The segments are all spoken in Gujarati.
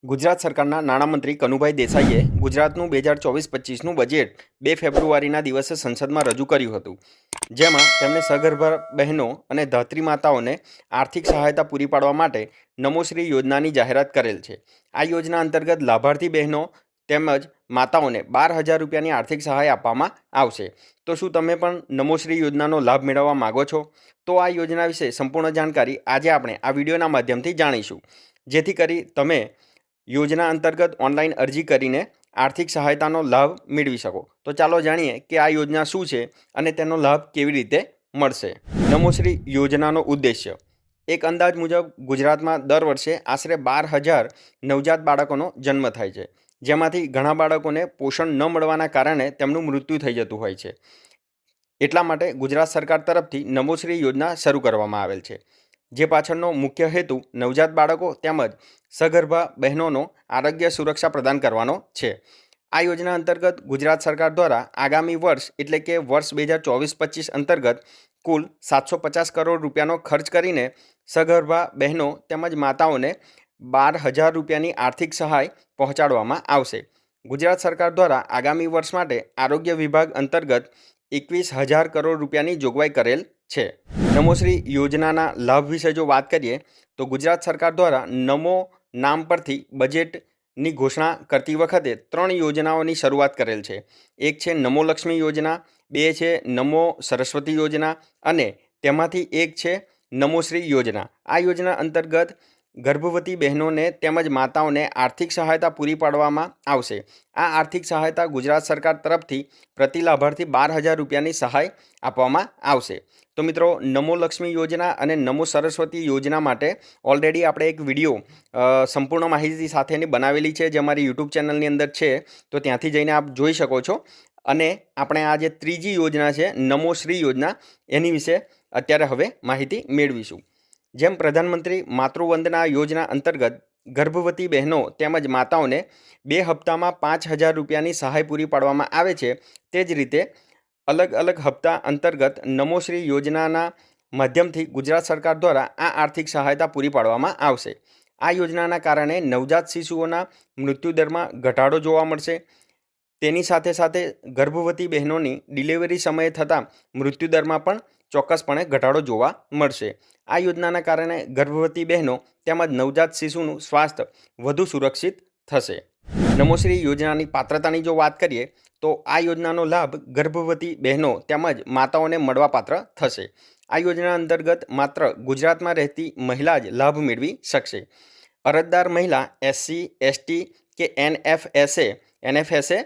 ગુજરાત સરકારના નાણામંત્રી કનુભાઈ દેસાઈએ ગુજરાતનું 2024-25નું બજેટ 2 ફેબ્રુઆરીના દિવસે સંસદમાં રજૂ કર્યું હતું, જેમાં તેમણે સગર્ભા બહેનો અને ધાત્રી માતાઓને આર્થિક સહાયતા પૂરી પાડવા માટે નમોશ્રી યોજનાની જાહેરાત કરેલ છે. આ યોજના અંતર્ગત લાભાર્થી બહેનો તેમજ માતાઓને 12,000 રૂપિયાની આર્થિક સહાય આપવામાં આવશે. તો શું તમે પણ નમોશ્રી યોજનાનો લાભ મેળવવા માગો છો? તો આ યોજના વિશે સંપૂર્ણ જાણકારી આજે આપણે આ વિડીયોના માધ્યમથી જાણીશું, જેથી કરી તમે યોજના અંતર્ગત ઓનલાઈન અરજી કરીને આર્થિક સહાયતાનો લાભ મેળવી શકો. તો ચાલો જાણીએ કે આ યોજના શું છે અને તેનો લાભ કેવી રીતે મળશે. નમોશ્રી યોજનાનો ઉદ્દેશ્ય: એક અંદાજ મુજબ ગુજરાતમાં દર વર્ષે આશરે 12,000 નવજાત બાળકોનો જન્મ થાય છે, જેમાંથી ઘણા બાળકોને પોષણ ન મળવાના કારણે તેમનું મૃત્યુ થઈ જતું હોય છે. એટલા માટે ગુજરાત સરકાર તરફથી નમોશ્રી યોજના શરૂ કરવામાં આવેલ છે, જે પાછળનો મુખ્ય હેતુ નવજાત બાળકો તેમજ સગર્ભા બહેનોનો આરોગ્ય સુરક્ષા પ્રદાન કરવાનો છે. આ યોજના અંતર્ગત ગુજરાત સરકાર દ્વારા આગામી વર્ષ એટલે કે વર્ષ 2024-25 અંતર્ગત કુલ 750 કરોડ રૂપિયાનો ખર્ચ કરીને સગર્ભા બહેનો તેમજ માતાઓને 12,000 રૂપિયાની આર્થિક સહાય પહોંચાડવામાં આવશે. ગુજરાત સરકાર દ્વારા આગામી વર્ષ માટે આરોગ્ય વિભાગ અંતર્ગત 21,000 કરોડ રૂપિયાની જોગવાઈ કરેલ છે. નમોશ્રી યોજનાના લાભ વિશે જો વાત કરીએ તો ગુજરાત સરકાર દ્વારા નમો નામ પરથી બજેટની ઘોષણા કરતી વખતે 3 યોજનાઓની શરૂઆત કરેલ છે. એક છે નમો લક્ષ્મી યોજના, 2 છે નમો સરસ્વતી યોજના અને તેમાંથી એક છે નમોશ્રી યોજના. આ યોજના અંતર્ગત ગર્ભવતી બહેનોને તેમજ માતાઓને આર્થિક સહાયતા પૂરી પાડવામાં આવશે. આ આર્થિક સહાયતા ગુજરાત સરકાર તરફથી પ્રતિ લાભાર્થી 12,000 રૂપિયાની સહાય આપવામાં આવશે. તો મિત્રો, નમો લક્ષ્મી યોજના અને નમો સરસ્વતી યોજના માટે ઓલરેડી આપણે એક વિડીયો સંપૂર્ણ માહિતી સાથેની બનાવેલી છે, જે અમારી યુટ્યુબ ચેનલની અંદર છે, તો ત્યાંથી જઈને આપ જોઈ શકો છો. અને આપણે આ જે ત્રીજી યોજના છે નમોશ્રી યોજના, એની વિશે અત્યારે હવે માહિતી મેળવીશું. જેમ પ્રધાનમંત્રી માતૃવંદના યોજના અંતર્ગત ગર્ભવતી બહેનો તેમજ માતાઓને 2 હપ્તામાં 5,000 રૂપિયાની સહાય પૂરી પાડવામાં આવે છે, તે જ રીતે અલગ અલગ હપ્તા અંતર્ગત નમોશ્રી યોજનાના માધ્યમથી ગુજરાત સરકાર દ્વારા આ આર્થિક સહાયતા પૂરી પાડવામાં આવશે. આ યોજનાના કારણે નવજાત શિશુઓના મૃત્યુદરમાં ઘટાડો જોવા મળશે. તેની સાથે સાથે ગર્ભવતી બહેનોની ડિલિવરી સમયે થતા મૃત્યુદરમાં પણ ચોક્કસપણે ઘટાડો જોવા મળશે. આ યોજનાના કારણે ગર્ભવતી બહેનો તેમજ નવજાત શિશુનું સ્વાસ્થ્ય વધુ સુરક્ષિત થશે. નમોશ્રી યોજનાની પાત્રતાની જો વાત કરીએ તો આ યોજનાનો લાભ ગર્ભવતી બહેનો તેમજ માતાઓને મળવાપાત્ર થશે. આ યોજના અંતર્ગત માત્ર ગુજરાતમાં રહેતી મહિલા જ લાભ મેળવી શકશે. અરજદાર મહિલા SC, ST કે NFSA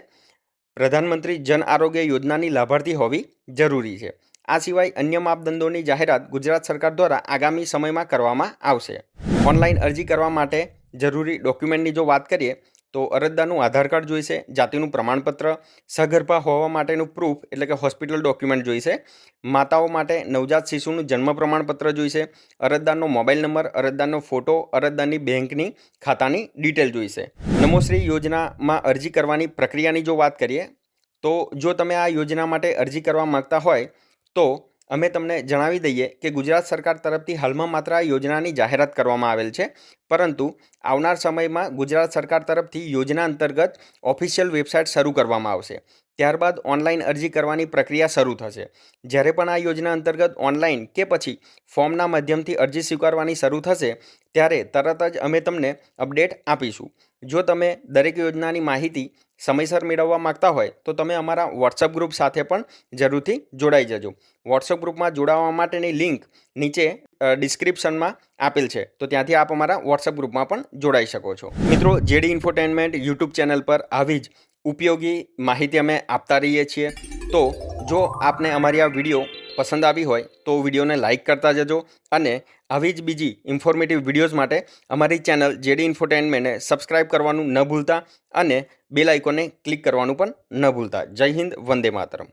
પ્રધાનમંત્રી જન આરોગ્ય યોજનાની લાભાર્થી હોવી જરૂરી છે. આ સિવાય અન્ય માપદંડોની જાહેરાત ગુજરાત સરકાર દ્વારા આગામી સમયમાં કરવામાં આવશે. ઓનલાઈન અરજી કરવા માટે જરૂરી ડોક્યુમેન્ટની જો વાત કરીએ તો અરજદારનું આધાર કાર્ડ જોઈશે, જાતિનું પ્રમાણપત્ર, સગર્ભા હોવા માટેનું પ્રૂફ એટલે કે હોસ્પિટલ ડોક્યુમેન્ટ જોઈશે, માતાઓ માટે નવજાત શિશુનું જન્મ પ્રમાણપત્ર જોઈશે, અરજદારનો મોબાઈલ નંબર, અરજદારનો ફોટો, અરજદારની બેંકની ખાતાની ડિટેલ જોઈશે. નમોશ્રી યોજનામાં અરજી કરવાની પ્રક્રિયાની જો વાત કરીએ તો જો તમે આ યોજના માટે અરજી કરવા માંગતા હોય તો અમે તમને જણાવી દઈએ કે ગુજરાત સરકાર તરફથી હાલમાં માત્ર આ યોજનાની જાહેરાત કરવામાં આવેલ છે, પરંતુ આવનાર સમયમાં ગુજરાત સરકાર તરફથી યોજના અંતર્ગત ઓફિશિયલ વેબસાઇટ શરૂ કરવામાં આવશે. ત્યારબાદ ઓનલાઈન અરજી કરવાની પ્રક્રિયા શરૂ થશે. જ્યારે પણ આ યોજના અંતર્ગત ઓનલાઈન કે પછી ફોર્મના માધ્યમથી અરજી સ્વીકારવાની શરૂ થશે, ત્યારે તરત જ અમે તમને અપડેટ આપીશું. જો તમે દરેક યોજનાની માહિતી સમયસર મેળવવા માગતા હોય તો તમે અમારા વોટ્સઅપ ગ્રુપ સાથે પણ જરૂરથી જોડાઈ જજો. વોટ્સઅપ ગ્રુપમાં જોડાવા માટેની લિંક નીચે ડિસ્ક્રિપ્શનમાં આપેલ છે, તો ત્યાંથી આપ અમારા વોટ્સઅપ ગ્રુપમાં પણ જોડાઈ શકો છો. મિત્રો, જેડી ઇન્ફોટેનમેન્ટ યુટ્યુબ ચેનલ પર આવી જ ઉપયોગી માહિતી અમે આપતા રહીએ છીએ. તો જો આપને અમારી આ વિડીયો પસંદ આવી હોય તો વિડીયોને લાઇક કરતા જજો અને આવી જ બીજી ઇન્ફોર્મેટિવ વિડીયોઝ માટે અમારી ચેનલ જેડી ઇન્ફોટેનમેન્ટને સબસ્ક્રાઇબ કરવાનું ન ભૂલતા અને બેલ આઇકોનને ક્લિક કરવાનું પણ ન ભૂલતા. જય હિન્દ, વંદે માતરમ.